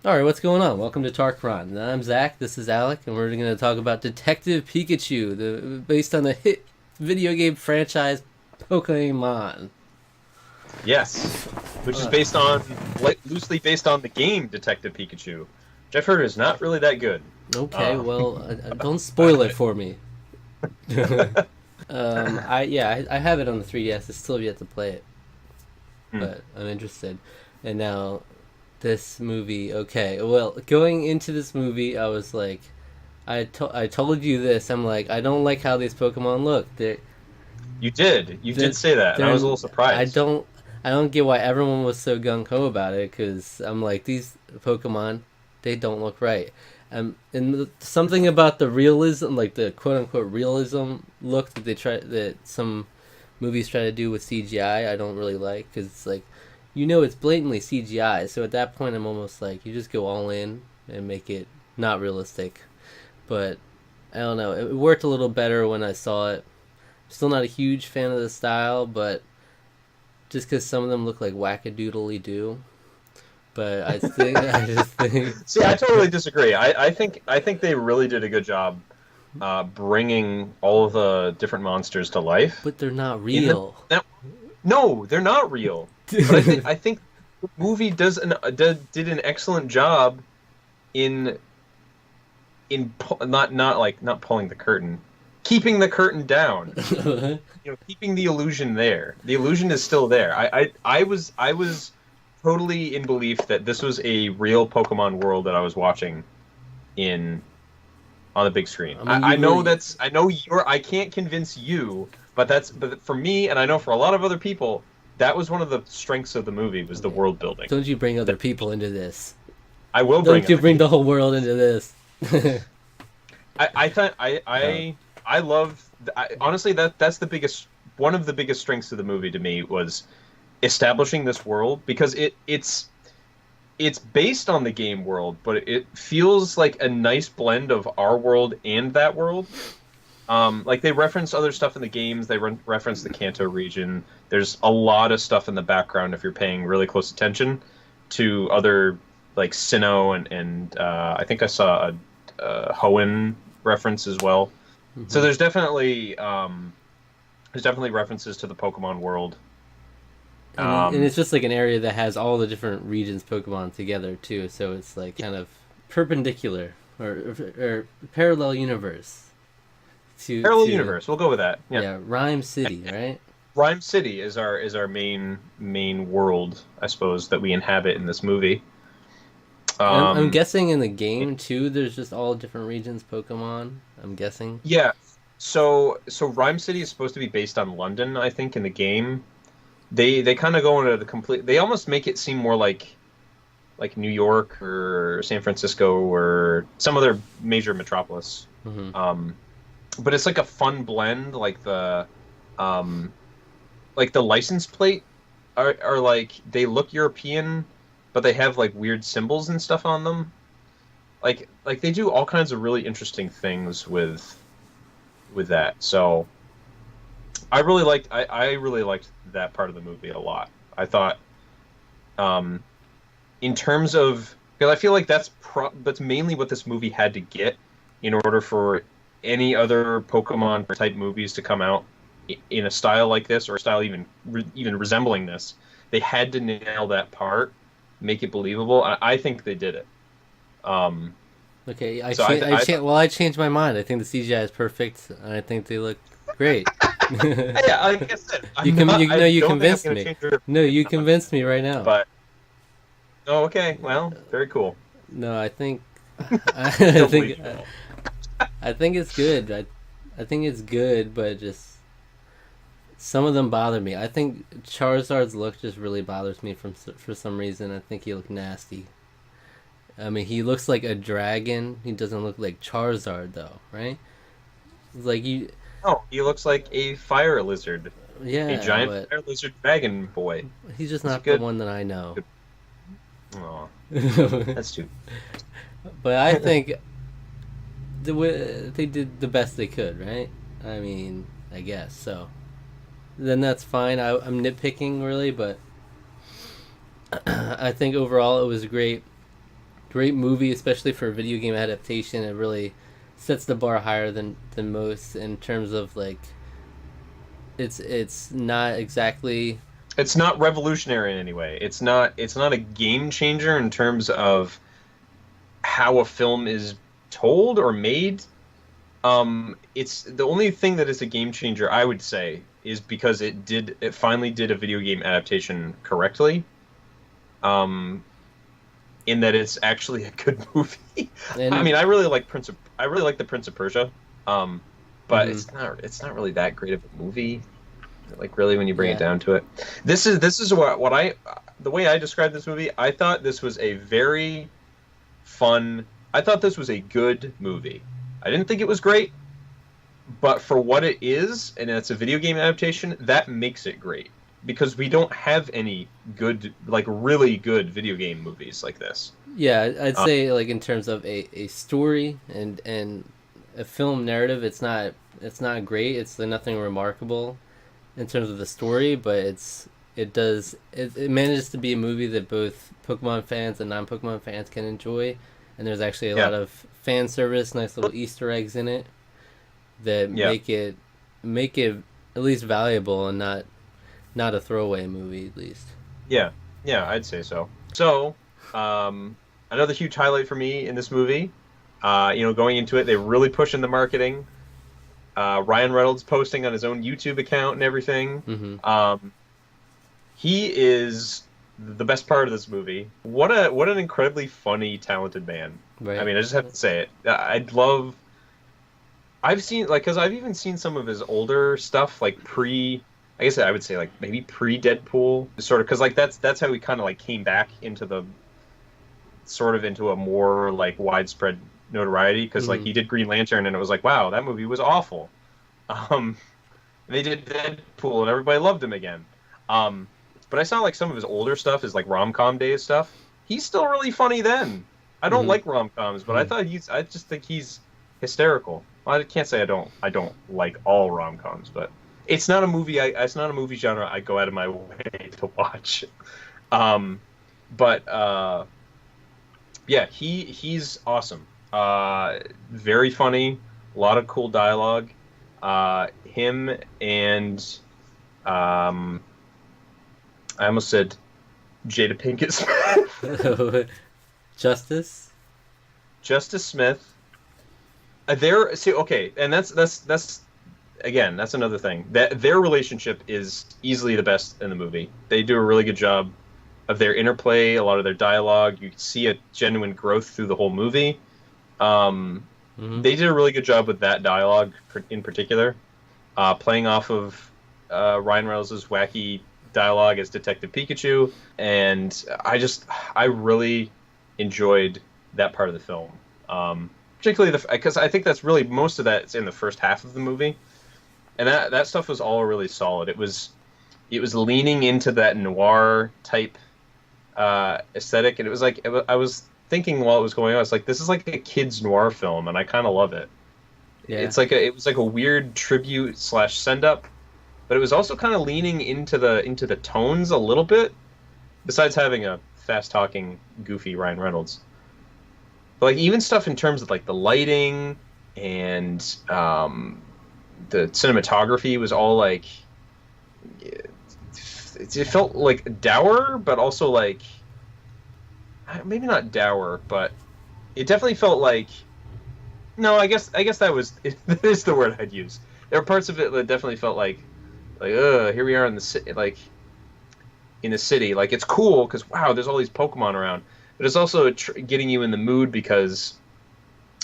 Alright, what's going on? Welcome to Tarqaron. I'm Zach, this is Alec, and we're going to talk about Detective Pikachu, based on the hit video game franchise Pokémon. Yes, which is Uh, based on loosely based on the game Detective Pikachu, which I've heard is not really that good. okay, Uh, well, don't spoil it for me. I have it on the 3DS. I still have yet to play it, hmm. but I'm interested. And now, this movie. Okay, well, going into this movie, I was like, I told you this. I'm like, I don't like how these Pokemon look. You did They're, say that, and I was a they're little I surprised. don't I don't get why everyone was so gung ho about it because I'm like these Pokemon, they don't look right. Something about the realism, like the quote unquote realism look that some movies try to do with CGI, I don't really like because it's like, it's blatantly CGI. So at that point, I'm almost like you just go all in and make it not realistic. But I don't know. It worked a little better when I saw it. Still not a huge fan of the style, but just because some of them look like wackadoodly do. But I just think, See, I totally disagree. I think they really did a good job bringing all of the different monsters to life but they're not in the. real. Now, no, they're not real. But I think the movie did an excellent job in not pulling the curtain, keeping the curtain down. Keeping the illusion there. The illusion is still there. I was totally in belief that this was a real Pokemon world that I was watching in on the big screen. I mean, I you know really I can't convince you, but for me, and I know for a lot of other people, that was one of the strengths of the movie was the okay. world building. Don't you bring other people into this? I will bring Don't you other bring the people. whole world into this? I thought uh, I love honestly that's the biggest one of the biggest strengths of the movie to me was establishing this world because it's based on the game world, but it feels like a nice blend of our world and that world. Like they reference other stuff in the games, they reference the Kanto region. There's a lot of stuff in the background if you're paying really close attention to other like Sinnoh and I think I saw a Hoenn reference as well. So hmm there's definitely references to the Pokemon world. and Um, it's just like an area that has all the different regions Pokemon together too. So it's like kind of perpendicular or parallel universe Parallel to universe, we'll go with that. Yeah. yeah, Rhyme City, right? Rhyme City is our main world, I suppose, that we inhabit in this movie. And I'm Um, guessing in the game too, there's just all different regions Pokemon. I'm guessing. yeah. So Rhyme City is supposed to be based on London, I think, in the game. They kind of go into the complete. They almost make it seem more like New York or San Francisco or some other major metropolis. hmm Um, but it's like a fun blend, um, like the license plate are like they look European, but they have like weird symbols and stuff on them. Like they do all kinds of really interesting things with that. So I really liked that part of the movie a lot. I thought um in terms of because I feel like that's mainly what this movie had to get in order for any other Pokemon type movies to come out in a style like this or a style even resembling this. They had to nail that part, make it believable. I think they did it. Um, Okay, I so I, change. th- I I change. Well, I changed my mind. I think the CGI is perfect, and I think they look great. yeah, like I said, you I'm can. not. You I know. You don't think I'm convinced going to me. change your No, opinion you on it. convinced me right now. But oh, okay, well, very cool. No, I think. I Still think. believable. I think it's good. I think it's good, but just some of them bother me. I think Charizard's look just really bothers me for some reason. I think he looked nasty. I mean, he looks like a dragon. He doesn't look like Charizard though, right? It's like you, No, he looks like a fire lizard, a yeah, giant but fire lizard dragon boy. he's just He's a not the good. one that I know. Good. Oh, But that's too. I think they did the best they could, right? I mean, I guess so. Then that's fine. I'm nitpicking really, but I think overall it was great great movie, especially for a video game adaptation. It really sets the bar higher than most in terms of like it's not exactly. It's not revolutionary in any way. It's not a game changer in terms of how a film is told or made. It's the only thing that is a game changer, I would say, is because it finally did a video game adaptation correctly. Um, in that it's actually a good movie. I And mean, I really like the Prince of Persia. But mhm, it's not really that great of a movie. Like really, when you bring it yeah, down to it, this is what I the way I described this movie. I thought this was a very fun. I thought this was a good movie. I didn't think it was great, but for what it is, and it's a video game adaptation, that makes it great because we don't have any good, like really good video game movies like this. yeah, I'd Uh, say like in terms of a story and a film narrative, it's not great. It's nothing remarkable in terms of the story, but it manages to be a movie that both Pokemon fans and non Pokemon fans can enjoy, and there's actually a yeah, lot of fan service, nice little Easter eggs in it that yeah, make it at least valuable and not a throwaway movie at least. yeah, yeah. I'd say so. So, another huge highlight for me in this movie. Going into it, they're really pushing the marketing. Ryan Reynolds posting on his own YouTube account and everything. Mm-hmm. He is the best part of this movie. What an incredibly funny, talented man. I Right. mean, I just have to say it. I'd love. I've seen like because I've even seen some of his older stuff like pre. I guess I would say like maybe pre Deadpool, sort of because like that's how he kind of like came back into the sort of into a more like widespread notoriety because like Mm-hmm. he did Green Lantern and it was like wow that movie was awful. Um, they did Deadpool and everybody loved him again. Um, but I saw like some of his older stuff, his like rom-com days stuff. He's still really funny then. I don't Mm-hmm. like rom-coms, but I just think he's hysterical. Well, I can't say I don't like all rom-coms, but it's not a movie genre I go out of my way to watch. Um, but yeah, he's awesome. Very funny, a lot of cool dialogue. Him and um, I almost said Jada Pinkett Smith, Justice. Justice Smith. They're see okay, and that's again that's another thing that their relationship is easily the best in the movie. They do a really good job of their interplay, a lot of their dialogue. You see a genuine growth through the whole movie. Um, Mm-hmm. they did a really good job with that dialogue in particular, playing off of Ryan Reynolds' wacky dialogue as Detective Pikachu, and I really enjoyed that part of the film, particularly because I think that's really most of that is in the first half of the movie, and that stuff was all really solid. It was leaning into that noir type aesthetic, and it was like I was thinking while it was going on, it's like this is like a kids noir film, and I kind of love it. Yeah. It was like a weird tribute slash send up, but it was also kind of leaning into the tones a little bit. Besides having a fast talking, goofy Ryan Reynolds, but like even stuff in terms of like the lighting and the cinematography was all like it felt like dour, but also like maybe not dour, but it definitely felt like no. I guess that was that is the word I'd use. There were parts of it that definitely felt like here we are in the city, like in the city. Like it's cool because wow, there's all these Pokemon around, but it's also getting you in the mood because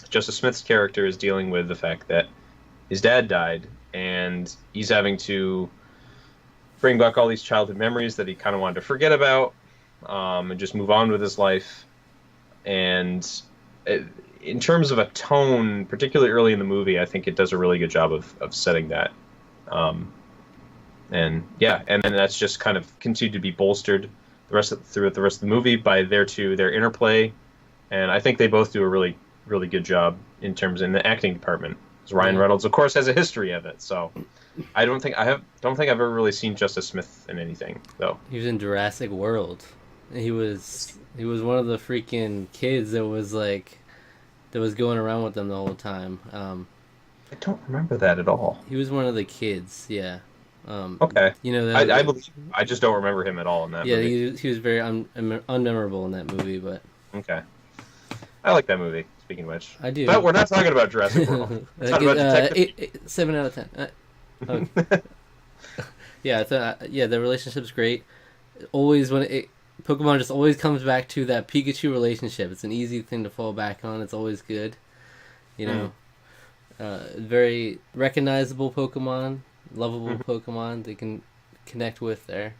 Justice Smith's character is dealing with the fact that his dad died, and he's having to bring back all these childhood memories that he kind of wanted to forget about, and just move on with his life. And in terms of a tone, particularly early in the movie, I think it does a really good job of setting that. Um, and yeah, and then that's just kind of continued to be bolstered throughout the rest of the movie by their interplay, and I think they both do a really really good job in the acting department. 'Cause Ryan Yeah. Reynolds, of course, has a history of it, so I don't think I've ever really seen Justice Smith in anything though. He was in Jurassic World. He was one of the freaking kids that was going around with them the whole time. I don't remember that at all. He was one of the kids. Yeah. Um, Okay. you know I that. believe I just don't remember him at all in that Yeah, movie. he was very unmemorable in that movie, but Okay. I like that movie, speaking of which. I do. But we're not talking about Jurassic World. We're talking about Detective 7 out of 10. Okay. Yeah, yeah, the relationship's great. Always Pokemon just always comes back to that Pikachu relationship. It's an easy thing to fall back on. It's always good. You know, very recognizable Pokemon, lovable Pokemon they can connect with there.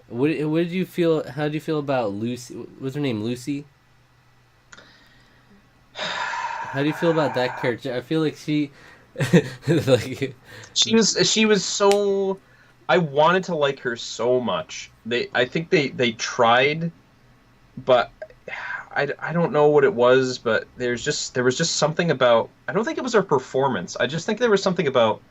What did you feel? How did you feel about Lucy? What's her name? Lucy. How do you feel about that character? I feel like she, like, she was so I wanted to like her so much. I think they tried, but I don't know what it was, but there was just something about I don't think it was her performance. I just think there was something about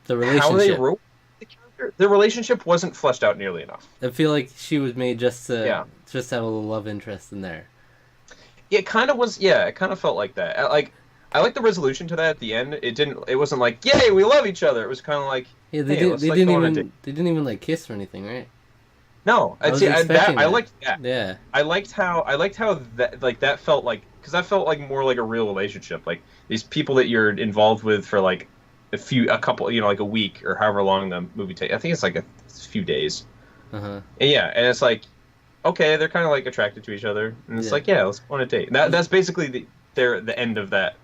the how they relationship. wrote the character. The relationship wasn't fleshed out nearly enough. I feel like she was made Yeah. just have a little love interest in there. It kind of was, yeah, it kind of felt like that. I like the resolution to that at the end. It wasn't like, "Yay, we love each other." It was kind of like, Yeah, "Hey, let's like go on a date." they didn't even like kiss or anything, right? No, I I'd was say expecting I that. liked that. Yeah, I liked how that like that felt like because that felt like more like a real relationship. Like these people that you're involved with for like a couple, like a week or however long the movie takes. I think it's like a few days. uh huh, And yeah, and it's like okay, they're kind of like attracted to each other, and it's yeah. like yeah, let's go on a date. That's basically the end of that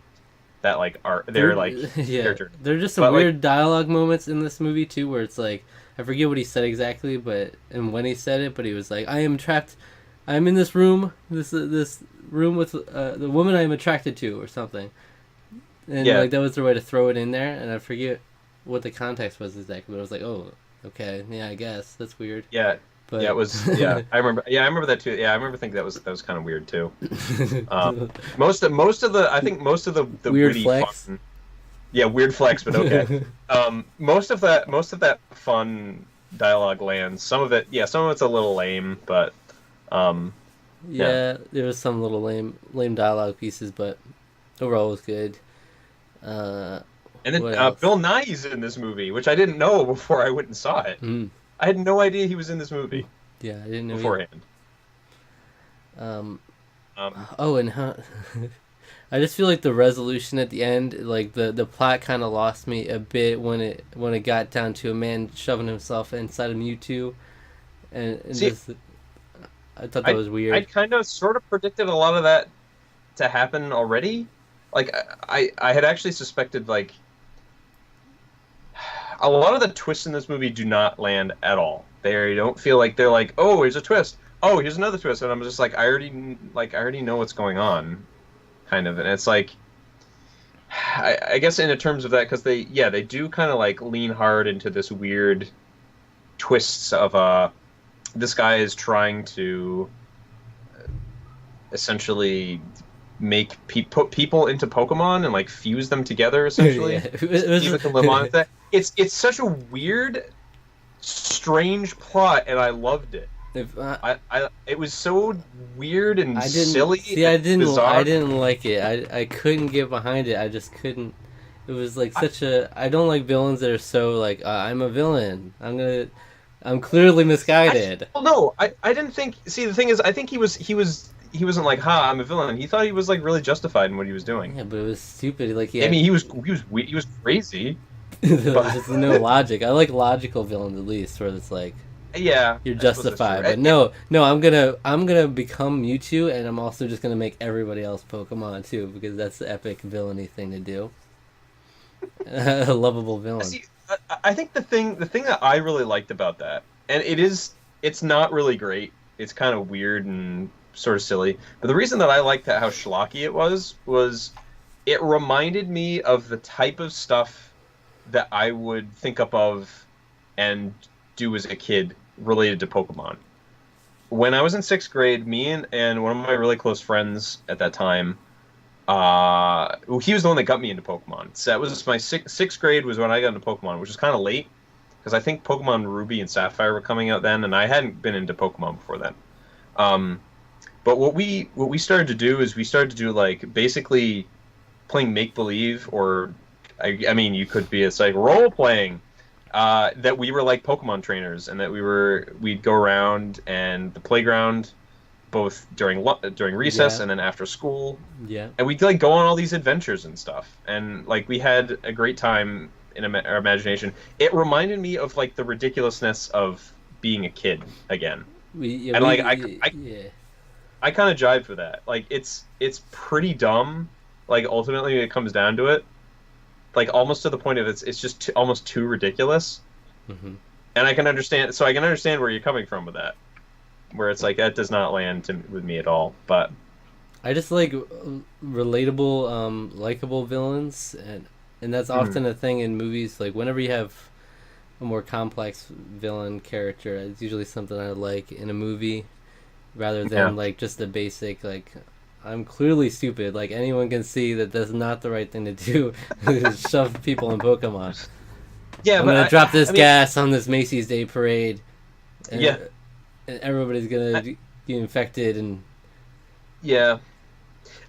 like art. They're There, like yeah, character. there are just some But like weird dialogue moments in this movie too, where it's like I forget what he said exactly, but and when he said it, but he was like, "I am trapped. I am in this room, this room with the woman I am attracted to," or something. And yeah, like that was the way to throw it in there, and I forget what the context was exactly, but I was like, "Oh, okay, yeah, I guess that's weird." yeah, yeah. It But was yeah. I remember. Yeah, I remember that too. Yeah, I remember thinking that was kind of weird too. Most of the I think most of the weird witty flex. fun. Yeah, weird flex, but okay. Most of that fun dialogue lands. Some of it, yeah, some of it's a little lame, but yeah. Yeah, there was some little lame dialogue pieces, but overall it was good. Uh, And then what else? Bill Nighy's in this movie, which I didn't know before I went and saw it. Mm, I had no idea he was in this movie yeah, I didn't know either. beforehand. Um, Um, oh, and I just feel like the resolution at the end, like the plot, kind of lost me a bit when it got down to a man shoving himself inside of Mewtwo, and See, just I thought that I was I weird. kind of sort of predicted a lot of that to happen already. Like I had actually suspected like a lot of the twists in this movie do not land at all. They don't feel like they're like, oh, here's a twist. Oh, here's another twist, and I'm just like, I already know what's going on, kind of. And it's like, I guess in terms of that, because they do kind of like lean hard into this weird twists of this guy is trying to essentially put people into Pokemon and like fuse them together essentially. Yeah, See if can live on with that. It's such a weird, strange plot, and I loved it. if, It was so weird and I didn't silly see. and I bizarre. didn't like it. I couldn't get behind it. I just couldn't. It was like I, such a. I don't like villains that are so like I'm a villain. I'm clearly misguided. well, no, I didn't think. See, the thing is, I think he wasn't like, "Ha, I'm a villain." He thought he was like really justified in what he was doing. Yeah, but it was stupid. Like I yeah, mean, he was crazy, there's but just no logic. I like logical villains at least, where it's like yeah, you're I suppose that's true. justified. But no, I'm gonna become Mewtwo, and I'm also just gonna make everybody else Pokemon too, because that's the epic villainy thing to do. A lovable villain. See, I think the thing that I really liked about that, and it's not really great. It's kind of weird and sort of silly. But the reason that I liked that how schlocky it was it reminded me of the type of stuff that I would think up of and do as a kid related to Pokemon. When I was in sixth grade, me and one of my really close friends at that time, he was the one that got me into Pokemon. So that was my sixth grade was when I got into Pokemon, which is kind of late because I think Pokemon Ruby and Sapphire were coming out then, and I hadn't been into Pokemon before then. Um, but what we started to do is we started to do like basically playing make believe, or I mean you could be, it's like role playing. That we were like Pokemon trainers, and that we'd go around and the playground, both during recess Yeah. and then after school, Yeah. and we'd like go on all these adventures and stuff, and like we had a great time in our imagination. It reminded me of like the ridiculousness of being a kid again, Yeah, and like I yeah. I kind of jive for that. Like it's pretty dumb. Like ultimately, it comes down to it, like almost to the point of it's just almost too ridiculous. Hmm. And I can understand. So I can understand where you're coming from with that, where it's like that does not land with me at all. But I just like relatable, likable villains, and that's mm, often a thing in movies. Like whenever you have a more complex villain character, it's usually something I like in a movie, rather yeah, than like just the basic like. I'm clearly stupid. Like anyone can see that that's not the right thing to do. Shove people in Pokemon. yeah, I'm but gonna drop this I mean, gas on this Macy's Day Parade, yeah, and, and everybody's gonna I, be infected. And yeah.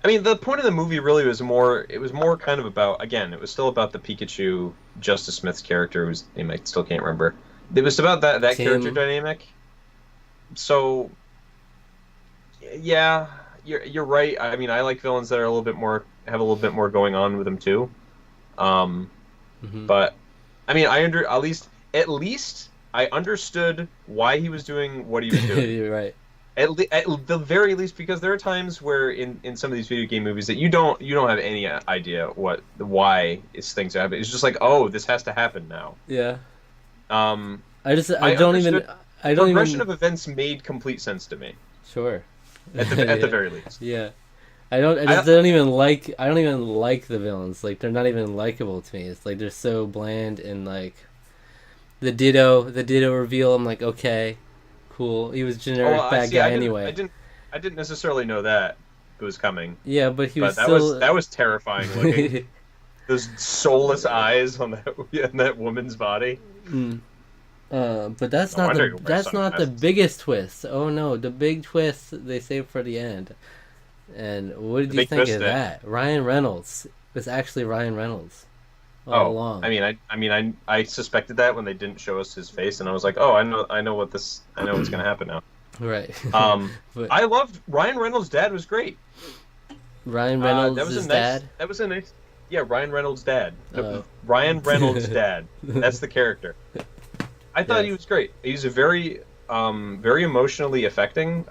I mean, the point of the movie really was more. It was more kind of about, again. It was still about the Pikachu Justice Smith's character, whose name I still can't remember. It was about that character Tim, dynamic. So yeah, you're right. I mean, I like villains that are a little bit more, have a little bit more going on with them too. Um, hmm. but I mean, I under at least I understood why he was doing what he was doing. You're right. At the very least, because there are times where in some of these video game movies that you don't have any idea why is things happen. It's just like, oh, this has to happen now. Yeah. Um, I I don't even understood I don't progression even of events made complete sense to me sure. at the Yeah. very least. Yeah. I I just don't even like the villains. Like they're not even likable to me. It's like they're so bland, and like the Ditto reveal, I'm like, okay, cool. He was Oh, well, generic I bad see. guy I anyway. didn't, I didn't necessarily know that it was coming, Yeah, but he was but that was still that was terrifying looking. Those soulless eyes on that on that woman's body. mm. But No wonder you wear that's not the sunglasses. biggest twist. Oh no, the big twist they save for the end. And what did The you big think twist of that. that? Ryan Reynolds was actually Ryan Reynolds all Oh, along. I suspected that when they didn't show us his face, and I was like, oh, I know what's gonna happen now. Right. Um, But I loved Ryan Reynolds' dad was great. Ryan That Reynolds' was a dad. nice. That was a nice. Yeah, Ryan Reynolds' dad. Oh. Ryan Reynolds' dad. That's the character. I thought he Yes. was great. He's a very emotionally affecting.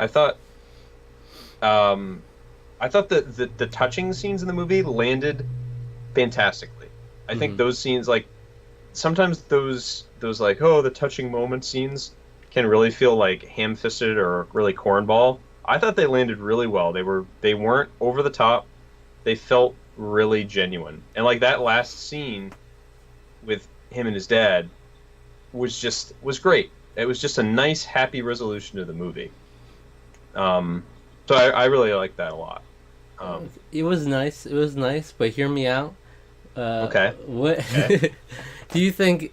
Um, I thought that the touching scenes in the movie landed fantastically. I think Hmm. those scenes, like sometimes those like, oh, the touching moment scenes can really feel like ham-fisted or really cornball. I thought they landed really well. They weren't over the top. They felt really genuine. And like that last scene with him and his dad was great. It was just a nice, happy resolution to the movie. Um, so I really like that a lot. Um, It was nice. It was nice, but hear me out. okay, What okay. do you think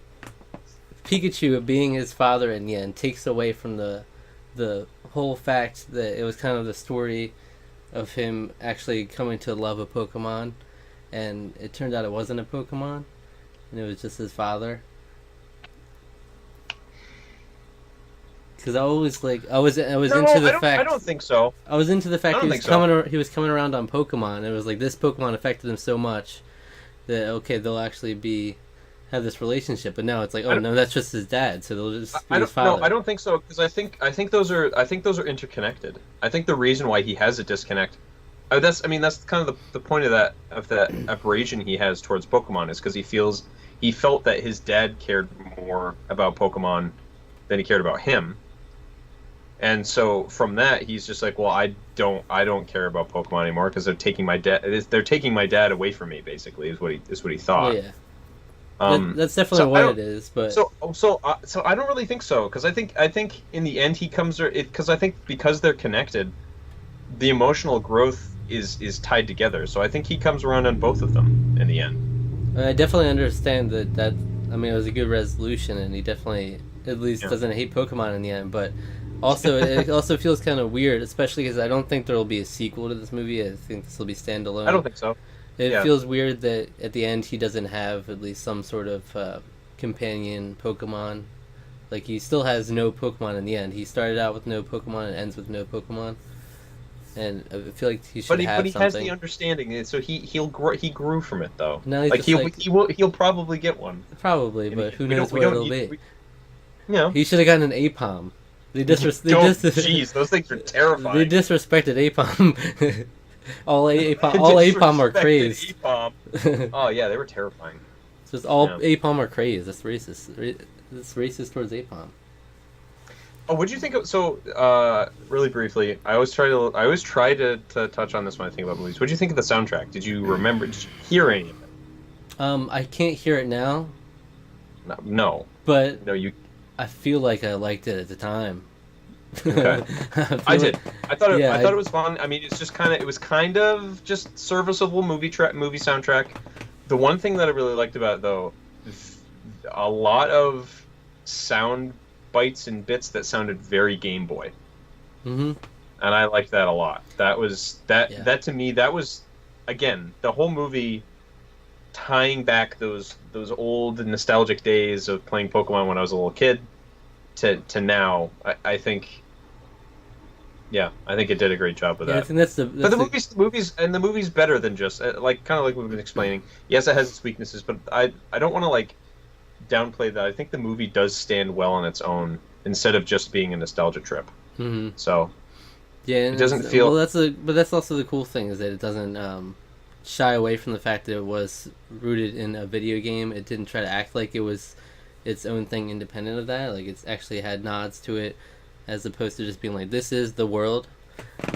Pikachu being his father in the end takes away from the whole fact that it was kind of the story of him actually coming to love a Pokemon, and it turned out it wasn't a Pokemon, and it was just his father. Because I was No, into the I fact don't think so. I was into the I fact don't think so. he was coming around on Pokemon. And it was like this Pokemon affected him so much that okay they'll actually be have this relationship. But now it's like I oh don't, no, that's just his dad, so they'll just be I his don't no, I father. don't think so because I think those are interconnected. I think the reason why he has a disconnect, that's kind of the point of that abrasion he has towards Pokemon is because he felt that his dad cared more about Pokemon than he cared about him. And so from that, he's just like, well, I don't care about Pokemon anymore because they're taking my dad away from me. Basically, is what he Well, thought. yeah, Um, that's definitely so I what it don't, is. But so I don't really think so because I think in the end he comes because I think because they're connected, the emotional growth is tied together. So I think he comes around on both of them in the end. I definitely understand that. I mean, it was a good resolution, and he definitely at least Yeah. doesn't hate Pokemon in the end. But Also, it also feels kind of weird, especially because I don't think there will be a sequel to this movie. I think this will be I don't standalone. think so. It Yeah. feels weird that at the end he doesn't have at least some sort of companion Pokemon. Like he still has no Pokemon in the end. He started out with no Pokemon and ends with no Pokemon. And I feel like he should But have he has the something. understanding, and so he grew from it though. Now he's Like just like he'll probably get one. probably, And but who we knows we what don't it'll need be. you know. He should have gotten an Apom. Don't, jeez, those things are They terrifying. disrespected Apom. All Apom are Disrespected crazed. Apom. Oh yeah, they were terrifying. Just all Yeah. Apom are crazed. That's racist. It's racist towards Apom. Oh, what'd you think of? So, really briefly, I always try to touch on this when I think about movies. What'd you think of the soundtrack? Did you remember? Did you hear any of it? I can't hear it now, No, no, but no. You I feel like I liked it at the time. okay? I I feel did. like, I yeah, thought it was fun. I mean, it was kind of just serviceable movie soundtrack. The one thing that I really liked about it, though, a lot of sound bites and bits that sounded very Game Boy, mm-hmm. and I liked that a lot. That was Yeah. that to me that was again the whole movie tying back those old nostalgic days of playing Pokemon when I was a little kid to now. I think yeah, I think it did a great job with Yeah, I that. think that's But the movie's better than just like kind of like we've been explaining. Yes, it has its weaknesses, but I don't want to like downplay that. I think the movie does stand well on its own instead of just being a nostalgia trip. Mm-hmm. So Yeah, it doesn't feel. well. But that's also the cool thing is that it doesn't shy away from the fact that it was rooted in a video game. It didn't try to act like it was its own thing independent of that. Like it's actually had nods to it, as opposed to just being like this is the world.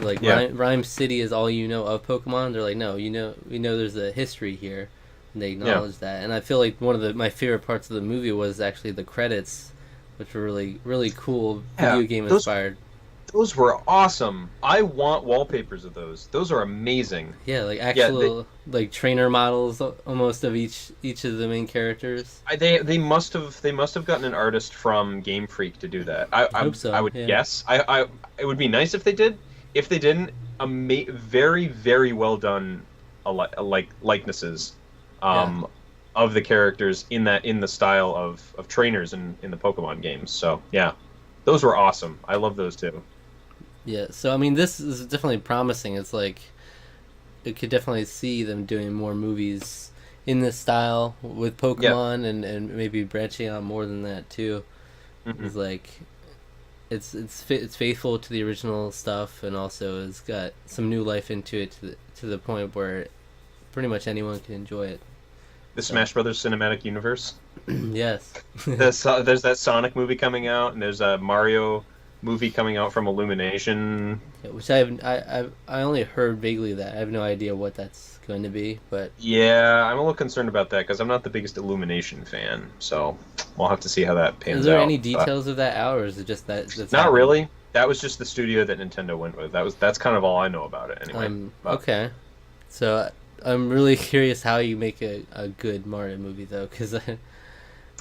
Like Yeah. Rhyme City is all you know of Pokemon. They're like, no, we know there's a history here, and they acknowledge that. And I feel like one of my favorite parts of the movie was actually the credits, which were really cool, Yeah, video game those inspired. those were awesome. I want wallpapers of those. Those are amazing. Yeah, like Yeah, actual like trainer models almost of each of the main characters. they must have gotten an artist from Game Freak to do that. I hope so. I would Yeah. guess. It would be nice if they did. If they didn't, very well done, likenesses, Yeah. of the characters in the style of trainers in the Pokemon games. So yeah, those were awesome. I love those too. Yeah, so I mean, this is definitely promising. It's like it could definitely see them doing more movies in this style with Pokemon and maybe branching out more than that too. Mhm. It's like it's faithful to the original stuff and also it's got some new life into it to the point where pretty much anyone can enjoy it. The Smash Brothers cinematic universe. Yes. There's that Sonic movie coming out, and there's a Mario movie coming out from Illumination. Yeah, which I only heard vaguely that. I have no idea what that's going to be, but Yeah, I'm a little concerned about that because I'm not the biggest Illumination fan, so we'll have to see how that pans is there out. any But details of that out, or is it just that's not happening? really. That was just the studio that Nintendo went with. That's kind of all I know about it anyway. But Okay. So I'm really curious how you make a good Mario movie though, because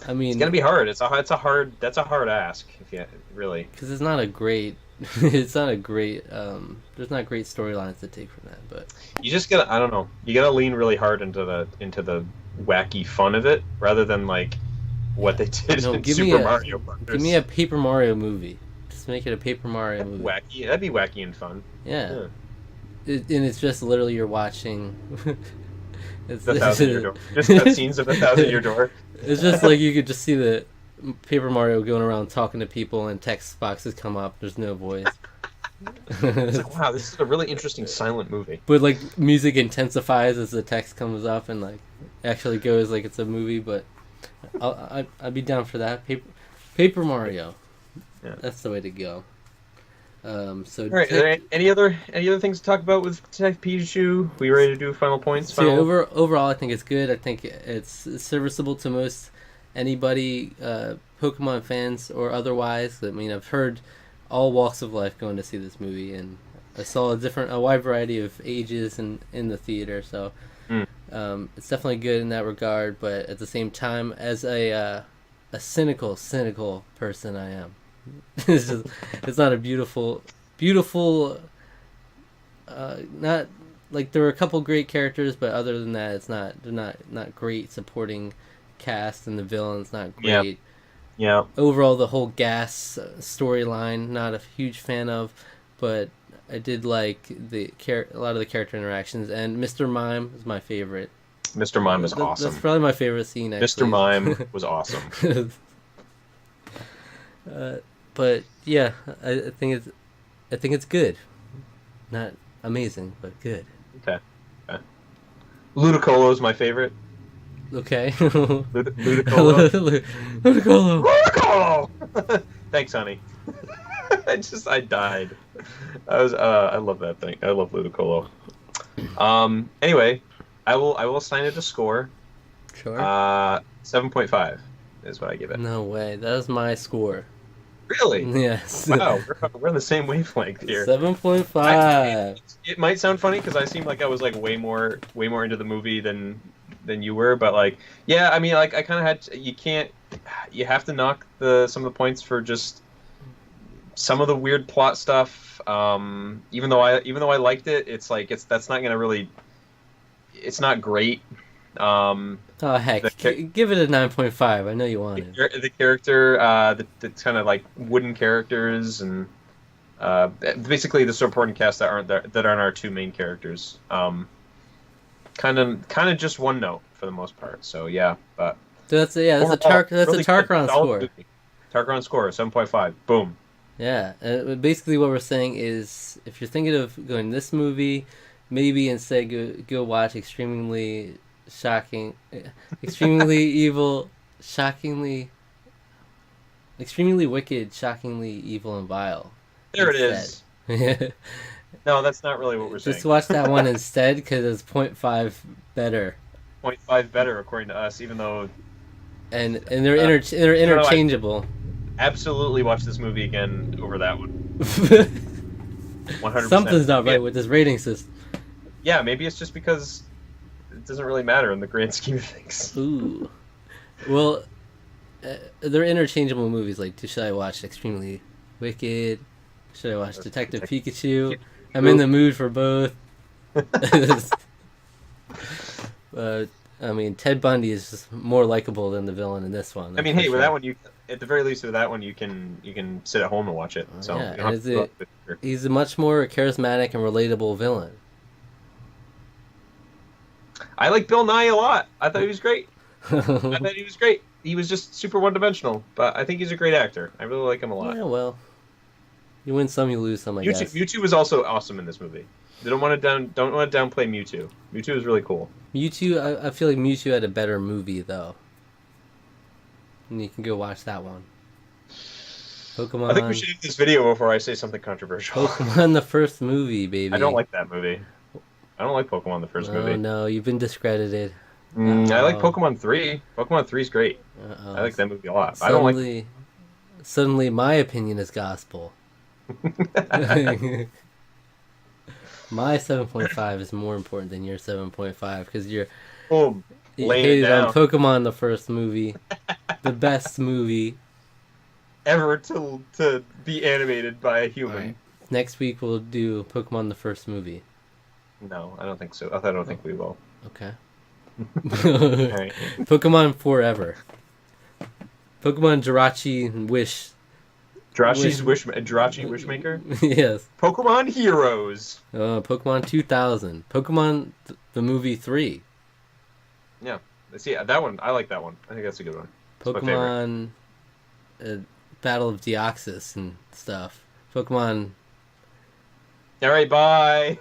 I mean, it's gonna be hard. That's a hard ask if you really. because it's not a great, it's not a great, there's not great storylines to take from that, but You just gotta I don't know. You gotta lean really hard into the wacky fun of it rather than like what they did no, in give me Super a Mario Brothers. give me a Paper Mario movie. Just make it a Paper Mario movie. Wacky. That'd be wacky and fun. Yeah. Yeah. And it's just literally you're watching. it's The Thousand Year Door. Just cutscenes of the Thousand Year Door. It's just like you could just see the Paper Mario going around talking to people and text boxes come up. There's no voice. It's like, wow, this is a really interesting silent movie. But like music intensifies as the text comes up and like actually goes like it's a movie. But I'd be down for that. Paper Mario. Yeah. That's the way to go. So All right, are there any other things to talk about with Detective Pikachu? We ready to do final points? So yeah, overall, I think it's good. I think it's serviceable to most anybody, Pokemon fans or otherwise. I mean, I've heard all walks of life going to see this movie, and I saw a wide variety of ages in the theater. So it's definitely good in that regard. But at the same time, as a cynical person, I am It's not a beautiful. Not like there were a couple great characters, but other than that, it's not. They're not great supporting cast, and the villain's not Yeah, great. yeah. Overall, the whole gas storyline, not a huge fan of, but I did like a lot of the character interactions, and Mr. Mime is my favorite. Mr. Mime was That's awesome. probably my favorite scene, Mr. actually. Mime was awesome. uh, but yeah, I think it's good, not amazing, but good. Okay. Okay. Ludicolo is my favorite. Okay. Ludicolo. Ludicolo. Ludicolo! Thanks, honey. I died. I love that thing. I love Ludicolo. Anyway, I will assign it a score. Sure. 7.5 is what I give it. No way. That is my score. Really? Yes. Wow, we're on the same wavelength here. 7.5. It might sound funny because I seem like I was like way more into the movie than you were, but like, yeah, I mean, like I kind of you have to knock some of the points for just some of the weird plot stuff. Even though I liked it, that's not gonna really, it's not great. Oh heck, give it a 9.5. I know you want it. The character, the kind of like wooden characters, and basically the supporting cast that aren't our two main characters. Kind of just one note for the most part. So yeah, but That's a Tarqaron score. Movie. Tarqaron score 7.5. Boom. Yeah, basically what we're saying is if you're thinking of going to this movie, maybe instead go watch extremely evil, extremely wicked, shockingly evil and vile. There it is. No, that's not really what we're saying. Just watch that one instead because it's 0.5 better. 0.5 better according to us, even though. And they're interchangeable. Absolutely watch this movie again over that one. 100%. Something's not right with this rating system. Yeah, maybe it's just because it doesn't really matter in the grand scheme of things. Ooh. Well, they're interchangeable movies. Like, should I watch Extremely Wicked? Should I watch Detective Pikachu? I'm in the mood for both. I mean, Ted Bundy is just more likable than the villain in this one. I mean, hey, with that one, at the very least, with that one, you can sit at home and watch it. So yeah, he's a much more charismatic and relatable villain. I like Bill Nye a lot. I thought he was great. He was just super one-dimensional, but I think he's a great actor. I really like him a lot. Yeah, well, you win some, you lose some, I guess. Mewtwo was also awesome in this movie. They don't want to downplay Mewtwo. Mewtwo is really cool. Mewtwo, I feel like Mewtwo had a better movie though. And you can go watch that one. Pokemon. I think we should end this video before I say something controversial. Pokemon the first movie, baby. I don't like that movie. I don't like Pokemon the first movie. Oh no, you've been discredited. I like Pokemon 3. Pokemon 3 is great. I like that movie a lot. I don't like. Suddenly, my opinion is gospel. My 7.5 is more important than your 7.5 because you hated on Pokemon the first movie, the best movie ever to be animated by a human. Right. Next week we'll do Pokemon the first movie. No, I don't think so. I don't think we will. Okay. Right. Pokemon Forever. Pokemon Jirachi and Wish. Jirachi Wishmaker? Yes. Pokemon Heroes. Pokemon 2000. Pokemon the movie 3. Yeah. See, that one, I like that one. I think that's a good one. That's Pokemon Battle of Deoxys and stuff. Pokemon. All right, bye.